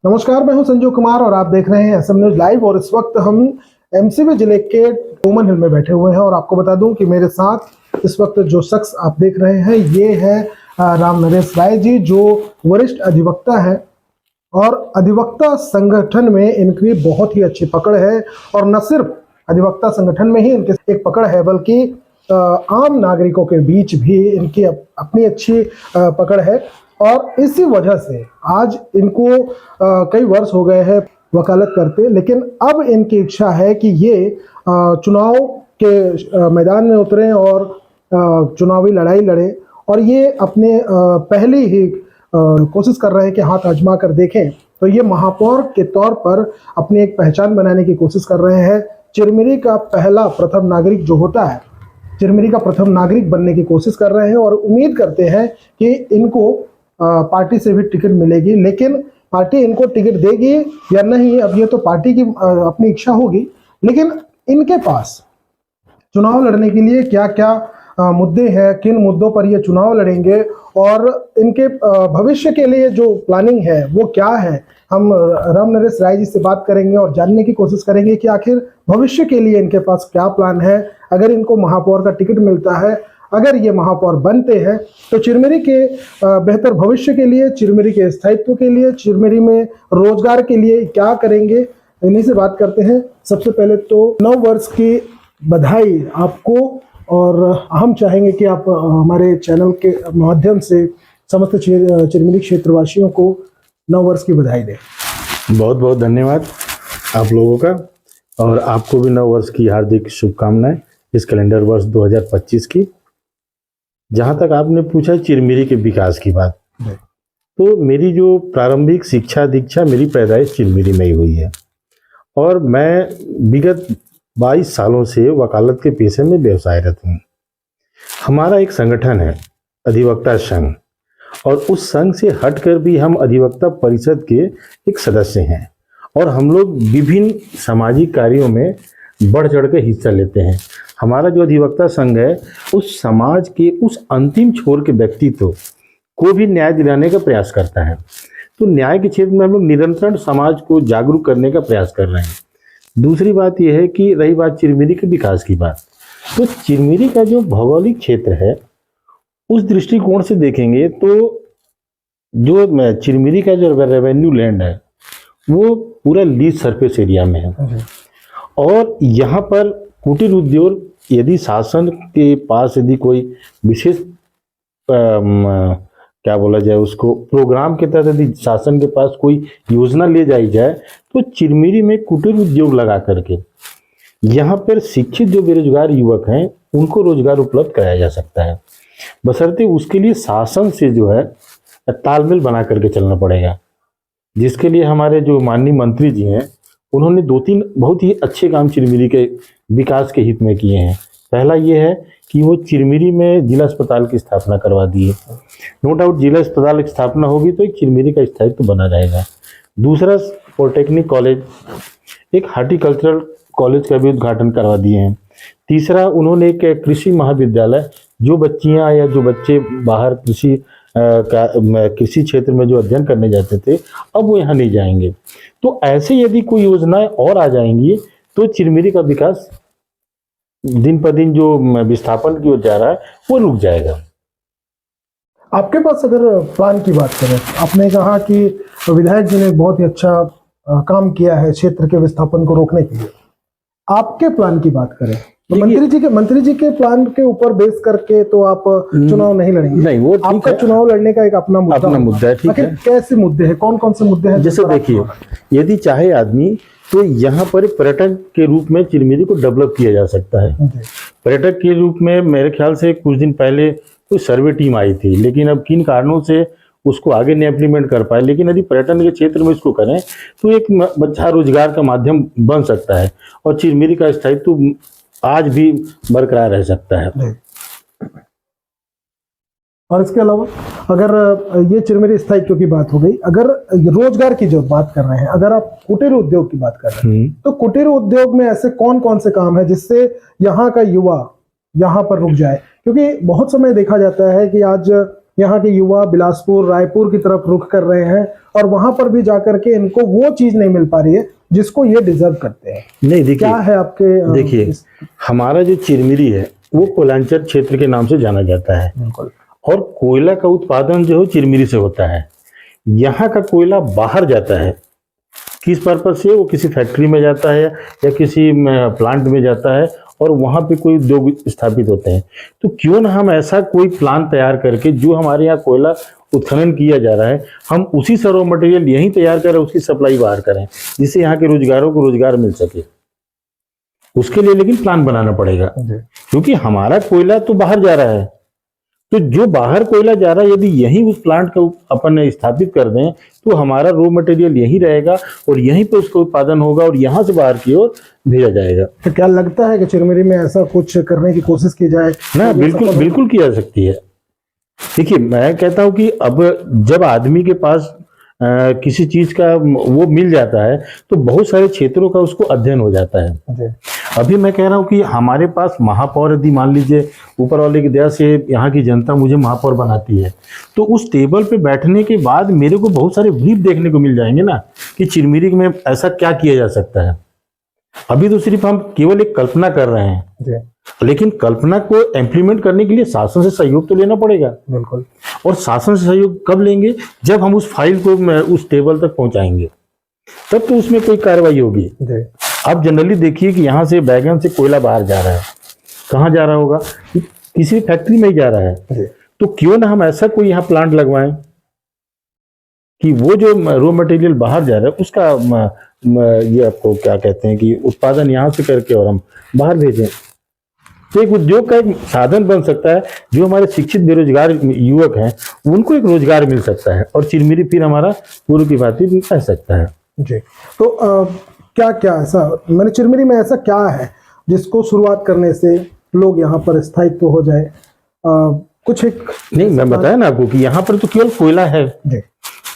नमस्कार, मैं हूं संजीव कुमार और आप देख रहे हैं एसएम न्यूज लाइव। और इस वक्त हम एमसीबी जिले के टोमन हिल में बैठे हुए हैं और आपको बता दूं कि मेरे साथ इस वक्त जो शख्स आप देख रहे हैं ये है राम नरेश राय जी, जो वरिष्ठ अधिवक्ता है और अधिवक्ता संगठन में इनकी बहुत ही अच्छी पकड़ है। और न सिर्फ अधिवक्ता संगठन में ही इनकी एक पकड़ है बल्कि आम नागरिकों के बीच भी इनकी अपनी अच्छी पकड़ है। और इसी वजह से आज इनको कई वर्ष हो गए हैं वकालत करते, लेकिन अब इनकी इच्छा है कि ये चुनाव के मैदान में उतरें और चुनावी लड़ाई लड़ें। और ये अपने पहले ही कोशिश कर रहे हैं कि हाथ आजमा कर देखें। तो ये महापौर के तौर पर अपनी एक पहचान बनाने की कोशिश कर रहे हैं। चिरमिरी का प्रथम नागरिक जो होता है, चिरमिरी का प्रथम नागरिक बनने की कोशिश कर रहे हैं और उम्मीद करते हैं कि इनको पार्टी से भी टिकट मिलेगी। लेकिन पार्टी इनको टिकट देगी या नहीं, अब ये तो पार्टी की अपनी इच्छा होगी। लेकिन इनके पास चुनाव लड़ने के लिए क्या क्या मुद्दे हैं, किन मुद्दों पर ये चुनाव लड़ेंगे और इनके भविष्य के लिए जो प्लानिंग है वो क्या है, हम राम नरेश राय जी से बात करेंगे और जानने की कोशिश करेंगे कि आखिर भविष्य के लिए इनके पास क्या प्लान है। अगर इनको महापौर का टिकट मिलता है, अगर ये महापौर बनते हैं तो चिरमिरी के बेहतर भविष्य के लिए, चिरमिरी के स्थायित्व के लिए, चिरमिरी में रोजगार के लिए क्या करेंगे, इन्हीं से बात करते हैं। सबसे पहले तो 9 वर्ष की बधाई आपको, और हम चाहेंगे कि आप हमारे चैनल के माध्यम से समस्त चिरमिरी क्षेत्रवासियों को 9 वर्ष की बधाई दें। बहुत बहुत धन्यवाद आप लोगों का, और आपको भी 9 वर्ष की हार्दिक शुभकामनाएं इस कैलेंडर वर्ष 2025 की। जहाँ तक आपने पूछा चिरमिरी के विकास की बात, तो मेरी जो प्रारंभिक शिक्षा दीक्षा, मेरी पैदाइश चिरमिरी में ही हुई है और मैं विगत 22 सालों से वकालत के पेशे में व्यवसायरत हूँ। हमारा एक संगठन है अधिवक्ता संघ, और उस संघ से हटकर भी हम अधिवक्ता परिषद के एक सदस्य हैं और हम लोग विभिन्न सामाजिक कार्यों में बढ़ चढ़ के हिस्सा लेते हैं। हमारा जो अधिवक्ता संघ है उस समाज के उस अंतिम छोर के व्यक्तित्व को भी न्याय दिलाने का प्रयास करता है। तो न्याय के क्षेत्र में हम लोग निरंतर समाज को जागरूक करने का प्रयास कर रहे हैं। दूसरी बात यह है कि रही बात चिरमिरी के विकास की बात, तो चिरमिरी का जो भौगोलिक क्षेत्र है उस दृष्टिकोण से देखेंगे तो जो चिरमिरी का जो रेवेन्यू लैंड है वो पूरा लीज सरफेस एरिया में है। और यहाँ पर कुटीर उद्योग, यदि शासन के पास यदि कोई विशेष क्या बोला जाए उसको, प्रोग्राम के तहत यदि शासन के पास कोई योजना ले जाई जाए तो चिरमिरी में कुटीर उद्योग लगा करके यहाँ पर शिक्षित जो बेरोजगार युवक हैं उनको रोजगार उपलब्ध कराया जा सकता है। बशर्ते उसके लिए शासन से जो है तालमेल बना करके चलना पड़ेगा, जिसके लिए हमारे जो माननीय मंत्री जी हैं उन्होंने 2-3 बहुत ही अच्छे काम चिरमिरी के विकास के हित में किए हैं। पहला ये है कि वो चिरमिरी में जिला अस्पताल की स्थापना करवा दी है। नो डाउट जिला अस्पताल की स्थापना होगी तो एक चिरमिरी का स्थायित्व बना रहेगा। दूसरा, पॉलिटेक्निक कॉलेज, एक हार्टिकल्चरल कॉलेज का भी उद्घाटन करवा दिए हैं। तीसरा, उन्होंने एक कृषि महाविद्यालय, जो बच्चियाँ या जो बच्चे बाहर कृषि क्षेत्र में जो अध्ययन करने जाते थे अब वो यहाँ नहीं जाएंगे। तो ऐसे यदि कोई योजनाएं और आ जाएंगी तो चिरमिरी का विकास दिन पर दिन जो विस्थापन की ओर जा रहा है वो रुक जाएगा। आपके पास अगर प्लान की बात करें, आपने कहा कि विधायक जी ने बहुत ही अच्छा काम किया है क्षेत्र के विस्थापन को रोकने के लिए। आपके प्लान की बात करें तो मंत्री जी के प्लान के ऊपर बेस करके तो आप चुनाव नहीं लड़ेंगे। नहीं, वो आपका चुनाव लड़ने का एक अपना मुद्दा है। ठीक है, कैसे मुद्दे हैं, कौन कौन से मुद्दे हैं? जैसे देखिए, यदि चाहे आदमी तो यहाँ पर पर्यटन के रूप में चिरमिरी को डेवलप किया जा सकता है। पर्यटक के रूप में मेरे ख्याल से कुछ दिन पहले कोई सर्वे टीम आई थी, लेकिन अब किन कारणों से उसको आगे नहीं इम्प्लीमेंट कर पाए। लेकिन यदि पर्यटन के क्षेत्र में इसको करें तो एक अच्छा रोजगार का माध्यम बन सकता है और चिरमिरी का स्थायित्व आज भी बरकरार रह सकता है। और इसके अलावा अगर ये चिरमिरी स्थायित्व की बात हो गई, अगर रोजगार की जो बात कर रहे हैं, अगर आप कुटीर उद्योग की बात कर रहे हैं तो कुटीर उद्योग में ऐसे कौन कौन से काम है जिससे यहाँ का युवा यहाँ पर रुक जाए? क्योंकि बहुत समय देखा जाता है कि आज यहाँ के युवा बिलासपुर रायपुर की तरफ रुख कर रहे हैं और वहां पर भी जाकर के इनको वो चीज नहीं मिल पा रही है जिसको ये डिजर्व करते हैं। नहीं देखिए, क्या है आपके देखिए हमारा जो चिरमिरी है वो कोयलांचल क्षेत्र के नाम से जाना जाता है। बिल्कुल। और कोयला का उत्पादन जो है चिरमिरी से होता है। यहाँ का कोयला बाहर जाता है, किस पर्पज से? वो किसी फैक्ट्री में जाता है या किसी प्लांट में जाता है और वहाँ पे कोई उद्योग स्थापित होते हैं। तो क्यों ना हम ऐसा कोई प्लान तैयार करके, जो हमारे यहाँ कोयला उत्खनन किया जा रहा है, हम उसी से रॉ मटेरियल यहीं तैयार करें, उसकी सप्लाई बाहर करें, जिससे यहाँ के रोजगारों को रोजगार मिल सके। उसके लिए लेकिन प्लान बनाना पड़ेगा, क्योंकि हमारा कोयला तो बाहर जा रहा है। तो जो बाहर कोयला जा रहा है, यदि यहीं उस प्लांट को अपन स्थापित कर दें तो हमारा रॉ मटेरियल यहीं रहेगा और यहीं पे उसका उत्पादन होगा और यहाँ से बाहर की ओर भेजा जाएगा। तो क्या लगता है कि चिरमिरी में ऐसा कुछ करने की कोशिश की जाए? ना, बिल्कुल बिल्कुल किया जा सकती है। देखिए, मैं कहता हूँ कि अब जब आदमी के पास किसी चीज का वो मिल जाता है तो बहुत सारे क्षेत्रों का उसको अध्ययन हो जाता है। अभी मैं कह रहा हूँ कि हमारे पास महापौर, यदि मान लीजिए ऊपर वाले की दया से यहाँ की जनता मुझे महापौर बनाती है, तो उस टेबल पे बैठने के बाद मेरे को बहुत सारे ब्रीफ देखने को मिल जाएंगे ना, कि चिरमिरी में ऐसा क्या किया जा सकता है। अभी तो सिर्फ हम केवल एक कल्पना कर रहे हैं, लेकिन कल्पना को इम्प्लीमेंट करने के लिए शासन से सहयोग तो लेना पड़ेगा। बिल्कुल। और शासन से सहयोग कब लेंगे? जब हम उस फाइल को उस टेबल तक पहुंचाएंगे, तब तो उसमें कोई कार्रवाई होगी। आप जनरली देखिए कि यहाँ से बैगन से कोयला बाहर जा रहा है, कहाँ जा रहा होगा? किसी फैक्ट्री में ही जा रहा है। तो क्यों ना हम ऐसा कोई यहाँ प्लांट लगवाएं कि वो जो रॉ मटेरियल बाहर जा रहा है उसका ये आपको क्या कहते हैं कि उत्पादन यहाँ से करके और हम बाहर भेजें। तो एक उद्योग का एक साधन बन सकता है, जो हमारे शिक्षित बेरोजगार युवक हैं उनको एक रोजगार मिल सकता है और चिरमिरी फिर हमारा पूर्व की भांति रह सकता है। जी। तो क्या क्या ऐसा, मैंने चिरमिरी में ऐसा क्या है जिसको शुरुआत करने से लोग यहाँ पर स्थायित्व हो जाए? कुछ एक नहीं, मैं बताया ना आपको कि यहाँ पर तो केवल कोयला है,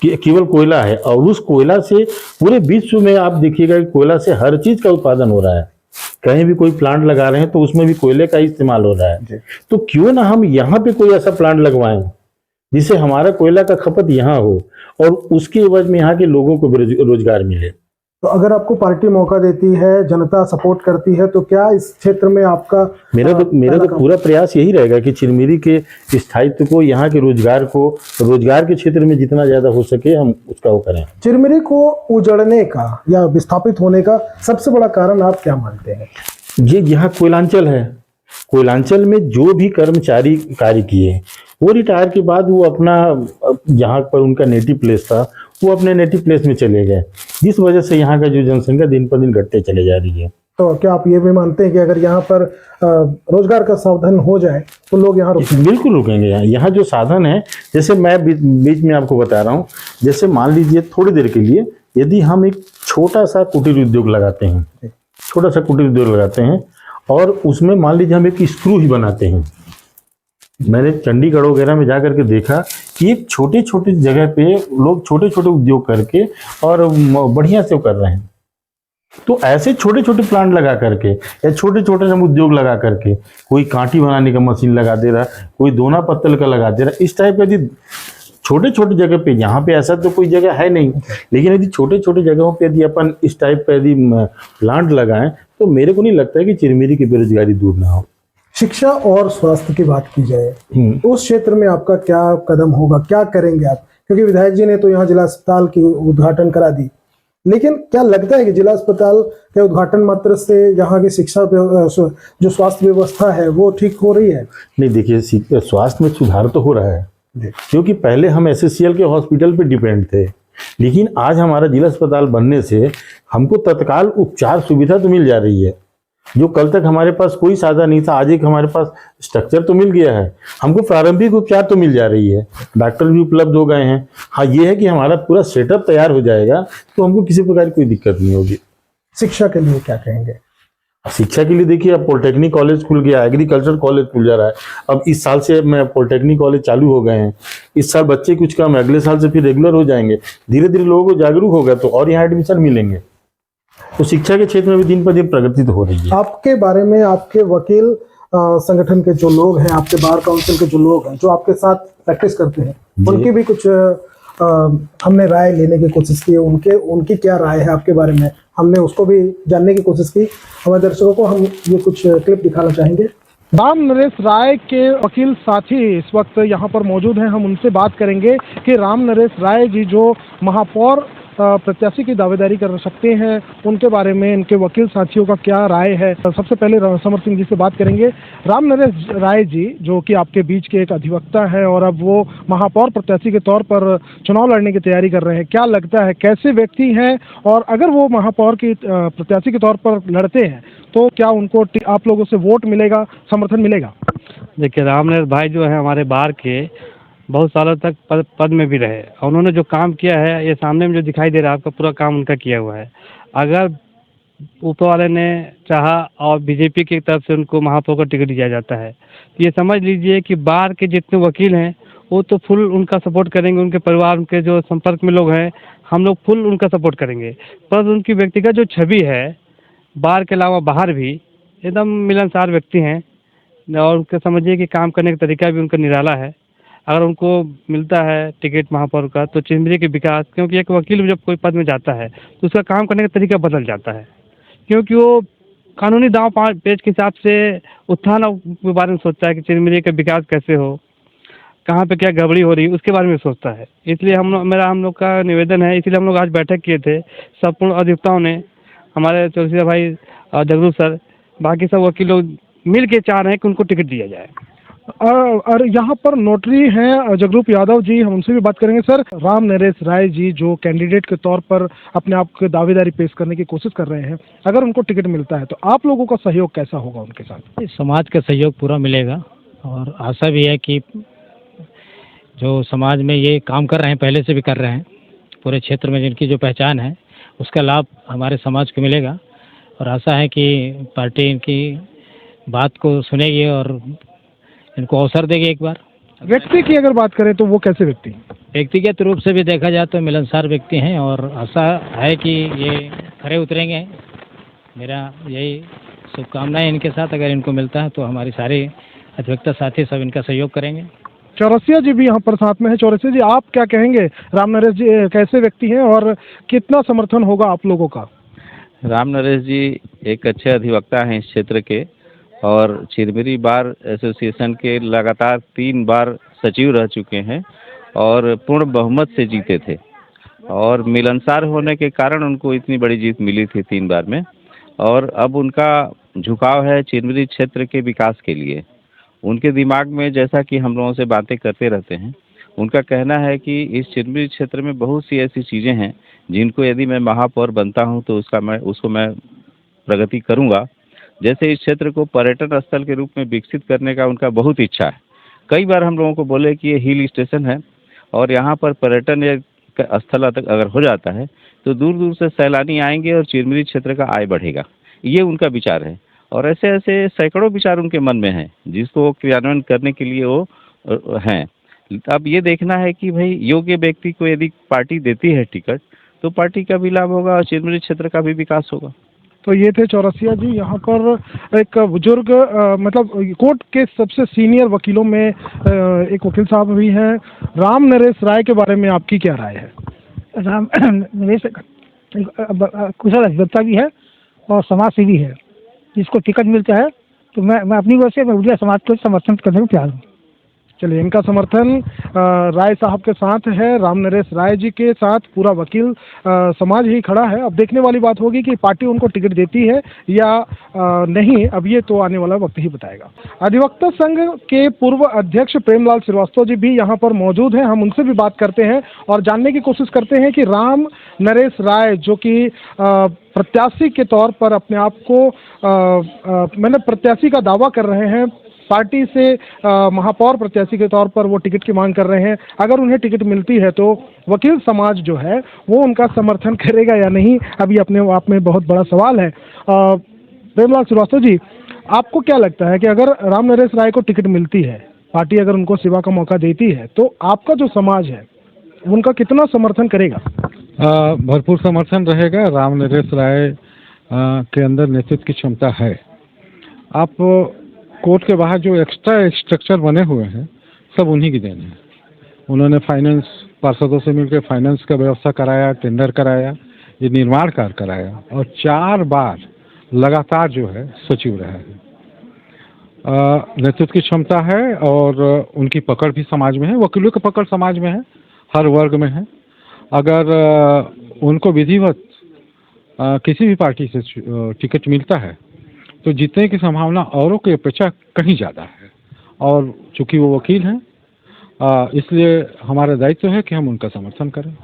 केवल कोयला है, और उस कोयला से पूरे विश्व में आप देखिएगा कि कोयला से हर चीज का उत्पादन हो रहा है। कहीं भी कोई प्लांट लगा रहे हैं तो उसमें भी कोयले का इस्तेमाल हो रहा है। तो क्यों ना हम यहाँ पे कोई ऐसा प्लांट लगवाएं जिससे हमारा कोयला का खपत यहाँ हो और उसके एवज में यहाँ के लोगों को रोजगार मिले। तो अगर आपको पार्टी मौका देती है, जनता सपोर्ट करती है, तो क्या इस क्षेत्र में आपका मेरा तो पूरा प्रयास यही रहेगा कि चिरमिरी के स्थायित्व को, यहाँ के रोजगार को, रोजगार के क्षेत्र में जितना ज्यादा हो सके हम उसका वो करें। चिरमिरी को उजड़ने का या विस्थापित होने का सबसे बड़ा कारण आप क्या मानते हैं? ये यहाँ कोयलांचल है। कोयलांचल में जो भी कर्मचारी कार्य किए वो रिटायर के बाद वो अपना, जहाँ पर उनका नेटिव प्लेस था, वो अपने नेटिव प्लेस में चले गए, जिस वजह से यहाँ का जो जनसंख्या दिन पर दिन घटते चले जा रही है। तो क्या आप ये भी मानते हैं कि अगर यहाँ पर रोजगार का साधन हो जाए तो लोग यहाँ रुकेंगे? बिल्कुल रुकेंगे। यहाँ जो साधन है, जैसे मैं बीच में आपको बता रहा हूँ, जैसे मान लीजिए थोड़ी देर के लिए यदि हम एक छोटा सा कुटीर उद्योग लगाते हैं, छोटा सा कुटीर उद्योग लगाते हैं और उसमें मान लीजिए हम एक स्क्रू ही बनाते हैं। मैंने चंडीगढ़ वगैरह में जाकर के देखा कि एक छोटे छोटे जगह पे लोग छोटे छोटे उद्योग करके और बढ़िया से कर रहे हैं। तो ऐसे छोटे छोटे प्लांट लगा करके या छोटे छोटे हम उद्योग लगा करके, कोई कांटी बनाने का मशीन लगा दे रहा, कोई दोना पत्तल का लगा दे रहा, इस टाइप का यदि छोटे छोटे जगह पे, यहाँ पे ऐसा तो कोई जगह है नहीं, लेकिन यदि छोटे छोटे जगहों पे यदि अपन इस टाइप का यदि प्लांट लगाएं तो मेरे को नहीं लगता है कि चिरमिरी की बेरोजगारी दूर ना हो। शिक्षा और स्वास्थ्य की बात की जाए तो उस क्षेत्र में आपका क्या कदम होगा, क्या करेंगे आप? क्योंकि विधायक जी ने तो यहाँ जिला अस्पताल की उद्घाटन करा दी, लेकिन क्या लगता है कि जिला अस्पताल के उद्घाटन मात्र से यहाँ की शिक्षा जो स्वास्थ्य व्यवस्था है वो ठीक हो रही है? नहीं, देखिए स्वास्थ्य में सुधार तो हो रहा है, क्योंकि पहले हम SSCL के हॉस्पिटल पे डिपेंड थे, लेकिन आज हमारा जिला अस्पताल बनने से हमको तत्काल उपचार सुविधा तो मिल जा रही है, जो कल तक हमारे पास कोई साधन नहीं था। आज एक हमारे पास स्ट्रक्चर तो मिल गया है, हमको प्रारंभिक उपचार तो मिल जा रही है, डॉक्टर भी उपलब्ध हो गए हैं। हाँ, ये है कि हमारा पूरा सेटअप तैयार हो जाएगा तो हमको किसी प्रकार की कोई दिक्कत नहीं होगी। शिक्षा के लिए क्या कहेंगे? शिक्षा के लिए देखिए, अब पॉलिटेक्निक कॉलेज खुल गया, एग्रीकल्चर कॉलेज खुल जा रहा है। अब इस साल से पॉलिटेक्निक कॉलेज चालू हो गए हैं। इस साल बच्चे कुछ कम, अगले साल से फिर रेगुलर हो जाएंगे। धीरे धीरे लोगों को जागरूक होगा तो और यहाँ एडमिशन मिलेंगे। तो शिक्षा के क्षेत्र में भी दिन पर दिन प्रगति तो हो रही है। आपके बारे में आपके वकील संगठन के जो लोग हैं, आपके बार काउंसिल के जो लोग हैं, जो आपके साथ प्रैक्टिस करते हैं, उनकी भी कुछ हमने राय लेने की कोशिश की। उनकी क्या राय है आपके बारे में, हमने उसको भी जानने की कोशिश की। हमारे दर्शकों को हम ये कुछ क्लिप दिखाना चाहेंगे। राम नरेश राय के वकील साथी इस वक्त यहाँ पर मौजूद हैं। हम उनसे बात करेंगे कि राम नरेश राय जी जो महापौर प्रत्याशी की दावेदारी कर सकते हैं, उनके बारे में इनके वकील साथियों का क्या राय है। सबसे पहले समर सिंह जी से बात करेंगे। राम नरेश राय जी जो कि आपके बीच के एक अधिवक्ता है और अब वो महापौर प्रत्याशी के तौर पर चुनाव लड़ने की तैयारी कर रहे हैं, क्या लगता है कैसे व्यक्ति हैं, और अगर वो महापौर की प्रत्याशी के तौर पर लड़ते हैं तो क्या उनको आप लोगों से वोट मिलेगा, समर्थन मिलेगा? देखिए, राम नरेश भाई जो है हमारे बार के बहुत सालों तक पद में भी रहे और उन्होंने जो काम किया है, ये सामने में जो दिखाई दे रहा है आपका, पूरा काम उनका किया हुआ है। अगर ऊपर वाले ने चाहा और बीजेपी की तरफ से उनको महापौर का टिकट दिया जाता है, तो ये समझ लीजिए कि बार के जितने वकील हैं वो तो फुल उनका सपोर्ट करेंगे, उनके परिवार, उनके जो संपर्क में लोग हैं, हम लोग फुल उनका सपोर्ट करेंगे। पर उनकी व्यक्तिगत जो छवि है, बार के अलावा बाहर भी एकदम मिलनसार व्यक्ति हैं और उनके समझिए कि काम करने का तरीका भी उनका निराला है। अगर उनको मिलता है टिकट महापौर का तो चिरमिरी के विकास, क्योंकि एक वकील जब कोई पद में जाता है तो उसका काम करने का तरीका बदल जाता है, क्योंकि वो कानूनी दांव पेच के हिसाब से उत्थान के बारे में सोचता है कि चिरमिरी का विकास कैसे हो, कहाँ पे क्या गड़बड़ी हो रही है, उसके बारे में सोचता है। इसलिए हम लोग का निवेदन है, इसलिए हम लोग आज बैठक किए थे संपूर्ण अधिवक्ताओं ने, हमारे चौरसिया भाई और जगरूप सर, बाकी सब वकील लोग मिल के चाह रहे हैं कि उनको टिकट दिया जाए। और यहाँ पर नोटरी हैं जगरूप यादव जी, हम उनसे भी बात करेंगे। सर, राम नरेश राय जी जो कैंडिडेट के तौर पर अपने आप की दावेदारी पेश करने की कोशिश कर रहे हैं, अगर उनको टिकट मिलता है तो आप लोगों का सहयोग कैसा होगा उनके साथ? समाज का सहयोग पूरा मिलेगा और आशा भी है कि जो समाज में ये काम कर रहे हैं, पहले से भी कर रहे हैं, पूरे क्षेत्र में जिनकी जो पहचान है उसका लाभ हमारे समाज को मिलेगा और आशा है कि पार्टी इनकी बात को सुनेगी और इनको अवसर देगी। एक बार व्यक्ति की अगर बात करें तो वो कैसे व्यक्ति? व्यक्तिगत रूप से भी देखा जाए तो मिलनसार व्यक्ति हैं और आशा है कि ये खरे उतरेंगे। मेरा यही शुभकामनाएं इनके साथ, अगर इनको मिलता है तो हमारी सारी अधिवक्ता साथी सब इनका सहयोग करेंगे। चौरसिया जी भी यहाँ पर साथ में है। चौरसिया जी, आप क्या कहेंगे, राम नरेश जी कैसे व्यक्ति हैं और कितना समर्थन होगा आप लोगों का? राम नरेश जी एक अच्छे अधिवक्ता हैं इस क्षेत्र के और चिरमिरी बार एसोसिएशन के लगातार 3 बार सचिव रह चुके हैं और पूर्ण बहुमत से जीते थे और मिलनसार होने के कारण उनको इतनी बड़ी जीत मिली थी 3 बार में। और अब उनका झुकाव है चिरमिरी क्षेत्र के विकास के लिए। उनके दिमाग में, जैसा कि हम लोगों से बातें करते रहते हैं, उनका कहना है कि इस चिरमिरी क्षेत्र में बहुत सी ऐसी चीज़ें हैं जिनको यदि मैं महापौर बनता हूं तो उसको मैं प्रगति करूंगा। जैसे इस क्षेत्र को पर्यटन स्थल के रूप में विकसित करने का उनका बहुत इच्छा है। कई बार हम लोगों को बोले कि ये हिल स्टेशन है और यहाँ पर पर्यटन स्थल अगर हो जाता है तो दूर दूर से सैलानी आएंगे और चिरमिरी क्षेत्र का आय बढ़ेगा। ये उनका विचार है और ऐसे ऐसे सैकड़ों विचार उनके मन में हैं जिसको क्रियान्वयन करने के लिए वो हैं। अब ये देखना है कि भाई योग्य व्यक्ति को यदि पार्टी देती है टिकट तो पार्टी का भी लाभ होगा और चिरमिरी क्षेत्र का भी विकास होगा। तो ये थे चौरसिया जी। यहाँ पर एक बुजुर्ग मतलब कोर्ट के सबसे सीनियर वकीलों में एक वकील साहब भी हैं। राम नरेश राय के बारे में आपकी क्या राय है? राम नरेश कुशल अधिवक्ता भी है और समाज सेवी है। जिसको टिकट मिलता है तो मैं अपनी ओर से मैं उड़िया समाज को समर्थन करने को तैयार हूँ। चलिए, इनका समर्थन राय साहब के साथ है। राम नरेश राय जी के साथ पूरा वकील समाज ही खड़ा है। अब देखने वाली बात होगी कि पार्टी उनको टिकट देती है या नहीं, अब ये तो आने वाला वक्त ही बताएगा। अधिवक्ता संघ के पूर्व अध्यक्ष प्रेमलाल श्रीवास्तव जी भी यहाँ पर मौजूद हैं। हम उनसे भी बात करते हैं और जानने की कोशिश करते हैं कि राम नरेश राय जो कि प्रत्याशी के तौर पर अपने आप को प्रत्याशी का दावा कर रहे हैं, पार्टी से महापौर प्रत्याशी के तौर पर वो टिकट की मांग कर रहे हैं। अगर उन्हें टिकट मिलती है तो वकील समाज जो है वो उनका समर्थन करेगा या नहीं, अभी अपने आप में बहुत बड़ा सवाल है। प्रेमलाल श्रीवास्तव जी, आपको क्या लगता है कि अगर राम नरेश राय को टिकट मिलती है, पार्टी अगर उनको सेवा का मौका देती है, तो आपका जो समाज है उनका कितना समर्थन करेगा? भरपूर समर्थन रहेगा। राम नरेश राय के अंदर नेतृत्व की क्षमता है। आप कोर्ट के बाहर जो एक्स्ट्रा स्ट्रक्चर बने हुए हैं सब उन्हीं की देन है। उन्होंने फाइनेंस पार्षदों से मिलकर फाइनेंस का व्यवस्था कराया, टेंडर कराया, ये निर्माण कार्य कराया और 4 बार लगातार जो है सचिव रहे हैं। नेतृत्व की क्षमता है और उनकी पकड़ भी समाज में है, वकीलों की पकड़ समाज में है, हर वर्ग में है। अगर उनको विधिवत किसी भी पार्टी से टिकट मिलता है तो जीतने की संभावना औरों की अपेक्षा कहीं ज़्यादा है। और चूंकि वो वकील हैं इसलिए हमारा दायित्व है कि हम उनका समर्थन करें।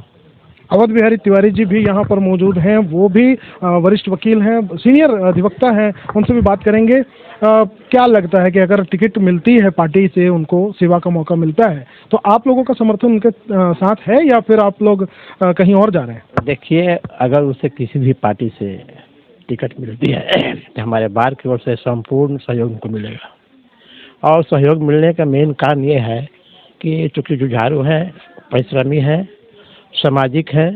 अवध बिहारी तिवारी जी भी यहाँ पर मौजूद हैं, वो भी वरिष्ठ वकील हैं, सीनियर अधिवक्ता हैं, उनसे भी बात करेंगे। क्या लगता है कि अगर टिकट मिलती है पार्टी से, उनको सेवा का मौका मिलता है, तो आप लोगों का समर्थन उनके साथ है या फिर आप लोग कहीं और जा रहे हैं? देखिए, अगर उसे किसी भी पार्टी से टिकट मिलती है तो हमारे बार की ओर से संपूर्ण सहयोग उनको मिलेगा। और सहयोग मिलने का मेन कारण ये है कि चूँकि जुझारू है, परिश्रमी है, सामाजिक है,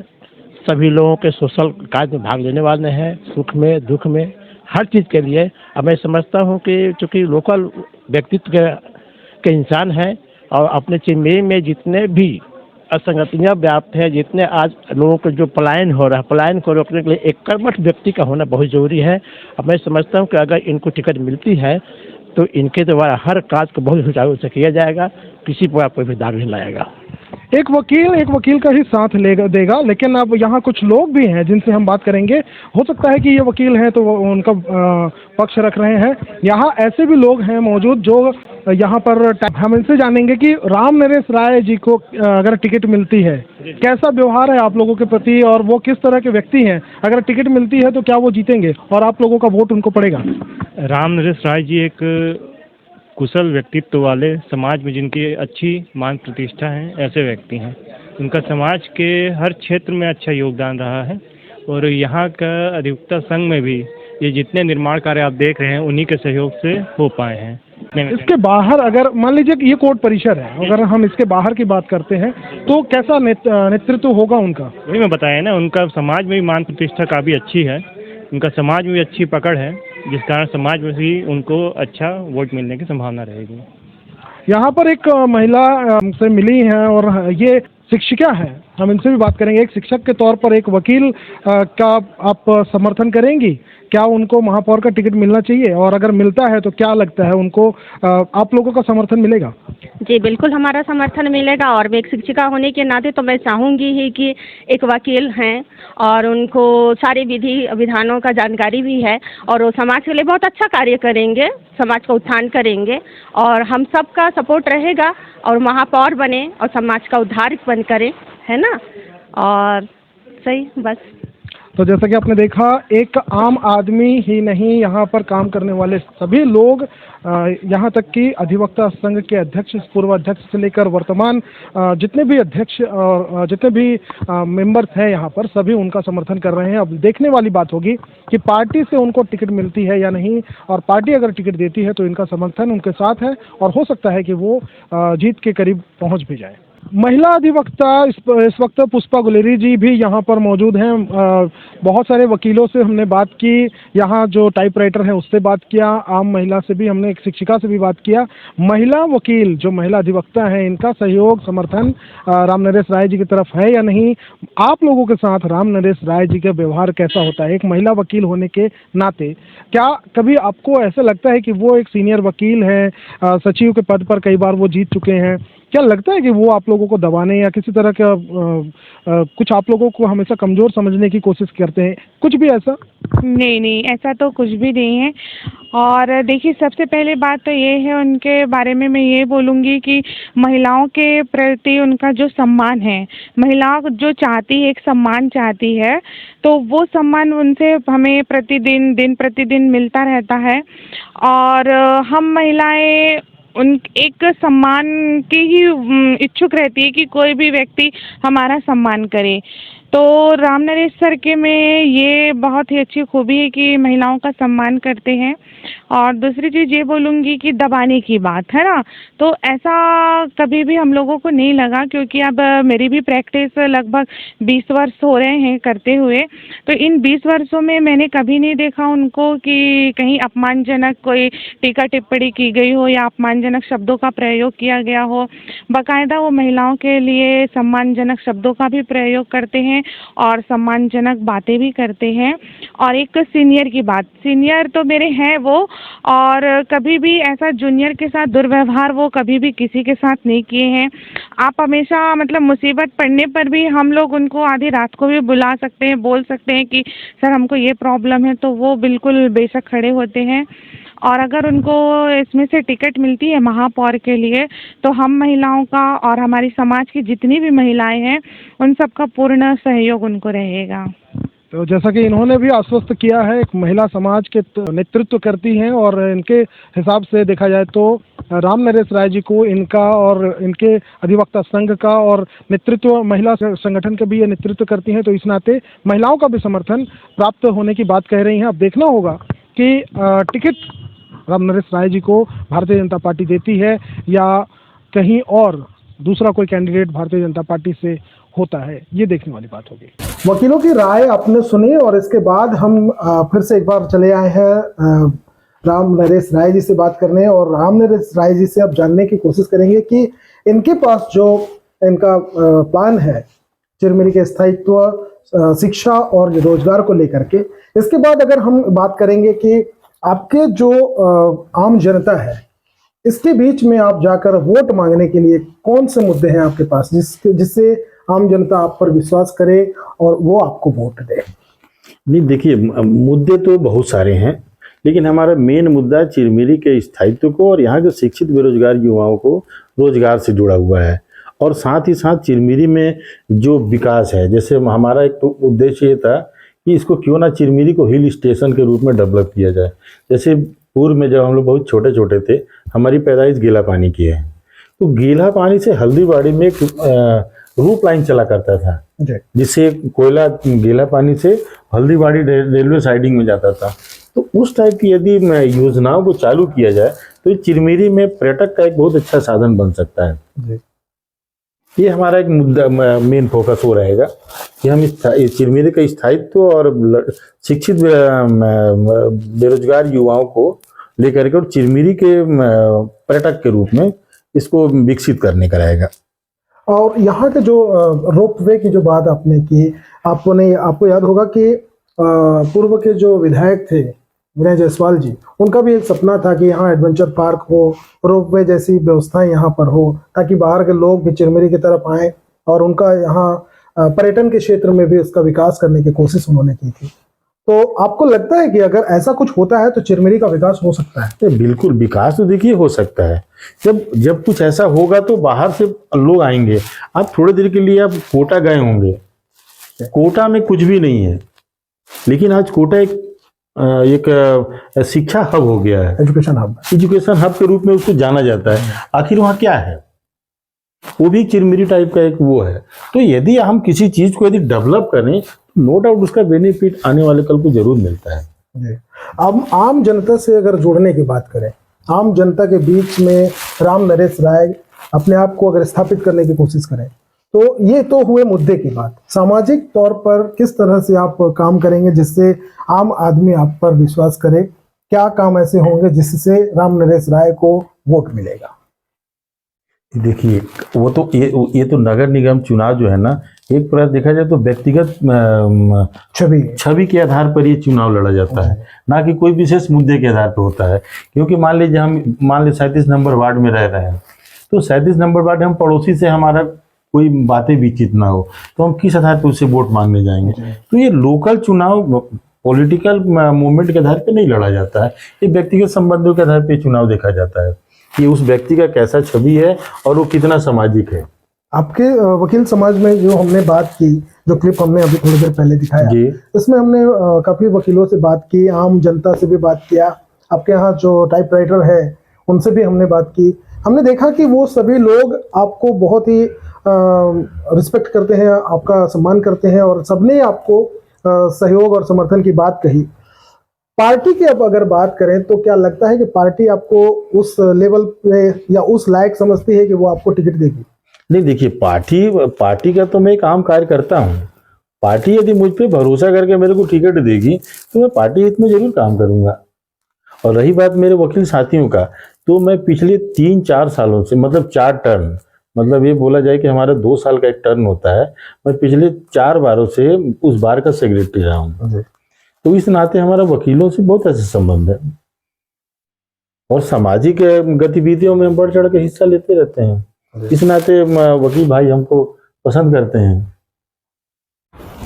सभी लोगों के सोशल कार्य में भाग लेने वाले हैं, सुख में दुख में हर चीज़ के लिए। अब मैं समझता हूँ कि चूँकि लोकल व्यक्तित्व के इंसान हैं और अपने चिन्मय में जितने भी असंगतियाँ व्याप्त हैं, जितने आज लोगों को जो पलायन हो रहा है, पलायन को रोकने के लिए एक कर्मठ व्यक्ति का होना बहुत ज़रूरी है। अब मैं समझता हूँ कि अगर इनको टिकट मिलती है तो इनके द्वारा हर कार्य को बहुत सुचारू से किया जाएगा, किसी पर कोई भी दाग नहीं लाएगा। एक वकील का ही साथ देगा, लेकिन अब यहाँ कुछ लोग भी हैं जिनसे हम बात करेंगे। हो सकता है कि ये वकील हैं तो वो उनका पक्ष रख रहे हैं। यहाँ ऐसे भी लोग हैं मौजूद जो यहाँ पर हम इनसे जानेंगे कि राम नरेश राय जी को अगर टिकट मिलती है, कैसा व्यवहार है आप लोगों के प्रति और वो किस तरह के व्यक्ति हैं। अगर टिकट मिलती है तो क्या वो जीतेंगे और आप लोगों का वोट उनको पड़ेगा? राम नरेश राय जी एक कुशल व्यक्तित्व वाले, समाज में जिनकी अच्छी मान प्रतिष्ठा है, ऐसे व्यक्ति हैं। उनका समाज के हर क्षेत्र में अच्छा योगदान रहा है और यहाँ का अधिवक्ता संघ में भी ये जितने निर्माण कार्य आप देख रहे हैं उन्हीं के सहयोग से हो पाए हैं। इसके बाहर अगर मान लीजिए कि ये कोर्ट परिसर है, अगर हम इसके बाहर की बात करते हैं तो कैसा नेतृत्व होगा उनका? वही मैं बताया ना, उनका समाज में भी मान प्रतिष्ठा काफ़ी अच्छी है, उनका समाज में भी अच्छी पकड़ है, जिस कारण समाज में भी उनको अच्छा वोट मिलने की संभावना रहेगी। यहाँ पर एक महिला से मिली हैं और ये शिक्षिका है, हम इनसे भी बात करेंगे। एक शिक्षक के तौर पर एक वकील का आप समर्थन करेंगी? क्या उनको महापौर का टिकट मिलना चाहिए और अगर मिलता है तो क्या लगता है उनको आप लोगों का समर्थन मिलेगा? जी बिल्कुल, हमारा समर्थन मिलेगा और एक शिक्षिका होने के नाते तो मैं चाहूँगी ही कि एक वकील हैं और उनको सारे विधि विधानों का जानकारी भी है और वो समाज के लिए बहुत अच्छा कार्य करेंगे, समाज का उत्थान करेंगे और हम सबका सपोर्ट रहेगा और महापौर बने और समाज का उद्धार बन करें, है ना। और सही बस। तो जैसा कि आपने देखा, एक आम आदमी ही नहीं, यहाँ पर काम करने वाले सभी लोग, यहाँ तक कि अधिवक्ता संघ के अध्यक्ष, पूर्व अध्यक्ष से लेकर वर्तमान जितने भी अध्यक्ष और जितने भी मेंबर्स हैं यहाँ पर, सभी उनका समर्थन कर रहे हैं। अब देखने वाली बात होगी कि पार्टी से उनको टिकट मिलती है या नहीं, और पार्टी अगर टिकट देती है तो इनका समर्थन उनके साथ है और हो सकता है कि वो जीत के करीब पहुँच भी जाए। महिला अधिवक्ता इस वक्त पुष्पा गुलेरी जी भी यहाँ पर मौजूद हैं। बहुत सारे वकीलों से हमने बात की, यहाँ जो टाइपराइटर है उससे बात किया, आम महिला से भी, हमने एक शिक्षिका से भी बात किया। महिला वकील जो महिला अधिवक्ता हैं, इनका सहयोग समर्थन राम नरेश राय जी की तरफ है या नहीं? आप लोगों के साथ राम नरेश राय जी का व्यवहार कैसा होता है एक महिला वकील होने के नाते? क्या कभी आपको ऐसा लगता है कि वो एक सीनियर वकील हैं, सचिव के पद पर कई बार वो जीत चुके हैं, क्या लगता है कि वो आप लोगों को दबाने या किसी तरह का कुछ आप लोगों को हमेशा कमज़ोर समझने की कोशिश करते हैं, कुछ भी ऐसा? नहीं, ऐसा तो कुछ भी नहीं है। और देखिए, सबसे पहले बात तो ये है, उनके बारे में मैं ये बोलूँगी कि महिलाओं के प्रति उनका जो सम्मान है, महिला जो चाहती है, एक सम्मान चाहती है, तो वो सम्मान उनसे हमें दिन प्रतिदिन मिलता रहता है। और हम महिलाएं उन एक सम्मान की ही इच्छुक रहती है कि कोई भी व्यक्ति हमारा सम्मान करे। तो राम नरेश सर के में ये बहुत ही अच्छी खूबी है कि महिलाओं का सम्मान करते हैं। और दूसरी चीज़ ये बोलूँगी कि दबाने की बात है ना, तो ऐसा कभी भी हम लोगों को नहीं लगा, क्योंकि अब मेरी भी प्रैक्टिस लगभग 20 वर्ष हो रहे हैं करते हुए। तो इन 20 वर्षों में मैंने कभी नहीं देखा उनको कि कहीं अपमानजनक कोई टीका टिप्पणी की गई हो या अपमानजनक शब्दों का प्रयोग किया गया हो। बाकायदा वो महिलाओं के लिए सम्मानजनक शब्दों का भी प्रयोग करते हैं और सम्मानजनक बातें भी करते हैं। और एक सीनियर की बात, सीनियर तो मेरे हैं वो, और कभी भी ऐसा जूनियर के साथ दुर्व्यवहार वो कभी भी किसी के साथ नहीं किए हैं। आप हमेशा मतलब मुसीबत पड़ने पर भी हम लोग उनको आधी रात को भी बुला सकते हैं, बोल सकते हैं कि सर हमको ये प्रॉब्लम है, तो वो बिल्कुल बेशक खड़े होते हैं। और अगर उनको इसमें से टिकट मिलती है महापौर के लिए, तो हम महिलाओं का और हमारी समाज की जितनी भी महिलाएं हैं उन सबका पूर्ण सहयोग उनको रहेगा। तो जैसा कि इन्होंने भी आश्वस्त किया है, एक महिला समाज के नेतृत्व करती हैं और इनके हिसाब से देखा जाए तो राम नरेश राय जी को इनका और इनके अधिवक्ता संघ का और नेतृत्व महिला संगठन के भी ये नेतृत्व करती हैं, तो इस नाते महिलाओं का भी समर्थन प्राप्त होने की बात कह रही हैं। अब देखना होगा कि टिकट राम नरेश राय जी को भारतीय जनता पार्टी देती है या कहीं और दूसरा कोई कैंडिडेट भारतीय जनता पार्टी से होता है, ये देखने वाली बात होगी। वकीलों की राय आपने सुनी और इसके बाद हम फिर से एक बार चले आए हैं राम नरेश राय जी से बात करने, और राम नरेश राय जी से अब जानने की कोशिश करेंगे कि इनके पास जो इनका प्लान है चिरमिरी के स्थायित्व, शिक्षा और रोजगार को लेकर के। इसके बाद अगर हम बात करेंगे कि आपके जो आम जनता है इसके बीच में आप जाकर वोट मांगने के लिए कौन से मुद्दे हैं आपके पास जिससे आम जनता आप पर विश्वास करे और वो आपको वोट दे? नहीं, देखिए मुद्दे तो बहुत सारे हैं, लेकिन हमारा मेन मुद्दा चिरमिरी के स्थायित्व को और यहाँ के शिक्षित बेरोजगार युवाओं को रोजगार से जुड़ा हुआ है। और साथ ही साथ चिरमिरी में जो विकास है, जैसे हमारा एक तो उद्देश्य ये था कि इसको क्यों ना चिरमिरी को हिल स्टेशन के रूप में डेवलप किया जाए। जैसे पूर्व में जब हम लोग बहुत छोटे छोटे थे, हमारी पैदाइश गीला पानी की है, तो गीला पानी से हल्दीबाड़ी में एक रूप लाइन चला करता था, जिससे कोयला गीला पानी से हल्दीबाड़ी रेलवे साइडिंग में जाता था। तो उस टाइप की यदि योजनाओं को चालू किया जाए तो चिरमिरी में पर्यटक का एक बहुत अच्छा साधन बन सकता है। ये हमारा एक मुद्दा मेन फोकस हो रहेगा कि हम इस चिरमिरी का स्थायित्व और शिक्षित बेरोजगार युवाओं को लेकर के और चिरमिरी के पर्यटक के रूप में इसको विकसित करने का रहेगा। और यहाँ के जो रोपवे की जो बात आपने की, आपको याद होगा कि पूर्व के जो विधायक थे विनय जायसवाल जी, उनका भी एक सपना था कि यहाँ एडवेंचर पार्क हो, रोपवे जैसी व्यवस्थाएं यहाँ पर हो, ताकि बाहर के लोग भी चिरमिरी की तरफ आए और उनका यहाँ पर्यटन के क्षेत्र में भी उसका विकास करने की कोशिश उन्होंने की थी। तो आपको लगता है कि अगर ऐसा कुछ होता है तो चिरमिरी का विकास हो सकता है? बिल्कुल, विकास तो देखिए हो सकता है। जब कुछ ऐसा होगा तो बाहर से लोग आएंगे। आप थोड़ी देर के लिए आप कोटा गए होंगे, कोटा में कुछ भी नहीं है, लेकिन आज कोटा एक शिक्षा हब हो गया है, एजुकेशन हब के रूप में उसको जाना जाता है। आखिर वहाँ क्या है? वो भी चिरमिरी टाइप का एक वो है। तो यदि हम किसी चीज को यदि डेवलप करें, नो डाउट उसका बेनिफिट आने वाले कल को जरूर मिलता है। अब आम जनता से अगर जुड़ने की बात करें, आम जनता के बीच में राम नरेश राय अपने आप को अगर स्थापित करने की कोशिश करें, तो ये तो हुए मुद्दे की बात। सामाजिक तौर पर किस तरह से आप काम करेंगे जिससे आम आदमी आप पर विश्वास करे? क्या काम ऐसे होंगे जिससे राम नरेश राय को वोट मिलेगा? देखिए, वो तो ये तो नगर निगम चुनाव जो है ना, एक प्रकार देखा जाए तो व्यक्तिगत छवि के आधार पर ये चुनाव लड़ा जाता है, ना कि कोई विशेष मुद्दे के आधार पर होता है। क्योंकि मान लीजिए 37 नंबर वार्ड में रह रहे हैं, तो 37 नंबर वार्ड हम पड़ोसी से हमारा कोई बातें विचित ना हो, तो हम किस आधार पर उससे वोट मांगने जाएंगे? तो ये लोकल चुनाव पॉलिटिकल मूवमेंट के आधार पर नहीं लड़ा जाता है, ये व्यक्तिगत संबंधों के आधार पर चुनाव देखा जाता है कि उस व्यक्ति का कैसा छवि है और वो कितना सामाजिक है। आपके वकील समाज में जो हमने बात की, जो क्लिप हमने अभी थोड़ी देर पहले दिखाया, इसमें हमने काफी वकीलों से बात की, आम जनता से भी बात किया, आपके यहाँ जो टाइपराइटर है उनसे भी हमने बात की। हमने देखा कि वो सभी लोग आपको बहुत ही रिस्पेक्ट करते हैं, आपका सम्मान करते हैं और सबने आपको सहयोग और समर्थन की बात कही। पार्टी की अब अगर बात करें तो क्या लगता है कि पार्टी आपको उस लेवल पे या उस लायक समझती है कि वो आपको टिकट देगी? नहीं, देखिए, पार्टी का तो मैं एक आम कार्यकर्ता हूँ। पार्टी यदि मुझ पे भरोसा करके मेरे को टिकट देगी तो मैं पार्टी हित में जरूर काम करूंगा। और रही बात मेरे वकील साथियों का, तो मैं पिछले 3-4 सालों से, मतलब 4 टर्न, मतलब ये बोला जाए कि हमारा 2 साल का एक टर्न होता है, मैं पिछले 4 बारों से उस बार का सेक्रेटरी रहा हूँ। तो इस नाते हमारा वकीलों से बहुत अच्छा संबंध है और सामाजिक गतिविधियों में बढ़ चढ़ के हिस्सा लेते रहते हैं। इस नाते वकील भाई हमको पसंद करते हैं।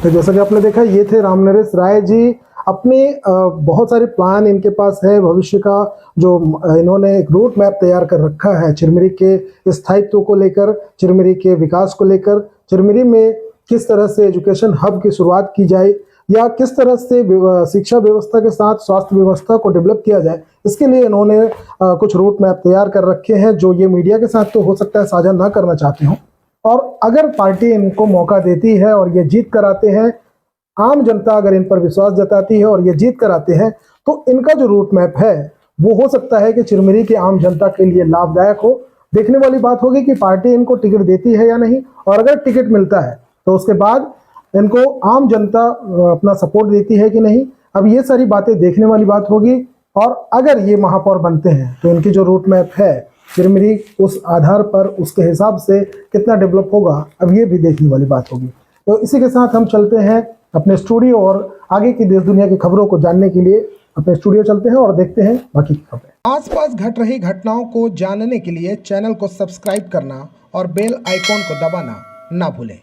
तो जैसा कि आपने देखा, ये थे रामनरेश राय जी। अपने बहुत सारे प्लान इनके पास है भविष्य का, जो इन्होंने एक रूट मैप तैयार कर रखा है चिरमिरी के स्थायित्व को लेकर, चिरमिरी के विकास को लेकर, चिरमिरी में किस तरह से एजुकेशन हब की शुरुआत की जाए या किस तरह से शिक्षा व्यवस्था के साथ स्वास्थ्य व्यवस्था को डेवलप किया जाए। इसके लिए इन्होंने कुछ रूट मैप तैयार कर रखे हैं, जो ये मीडिया के साथ तो हो सकता है साझा ना करना चाहते हो। और अगर पार्टी इनको मौका देती है और ये जीत कर आते हैं, आम जनता अगर इन पर विश्वास जताती है और ये जीत कर आते हैं, तो इनका जो रूट मैप है वो हो सकता है कि चिरमिरी की आम जनता के लिए लाभदायक हो। देखने वाली बात होगी कि पार्टी इनको टिकट देती है या नहीं, और अगर टिकट मिलता है तो उसके बाद इनको आम जनता अपना सपोर्ट देती है कि नहीं। अब ये सारी बातें देखने वाली बात होगी। और अगर ये महापौर बनते हैं तो इनकी जो रूट मैप है चिरमिरी, उस आधार पर उसके हिसाब से कितना डेवलप होगा, अब ये भी देखने वाली बात होगी। तो इसी के साथ हम चलते हैं अपने स्टूडियो और आगे की देश दुनिया की खबरों को जानने के लिए अपने स्टूडियो चलते हैं और देखते हैं बाकी की खबरें। आसपास घट रही घटनाओं को जानने के लिए चैनल को सब्सक्राइब करना और बेल आइकॉन को दबाना ना भूलें।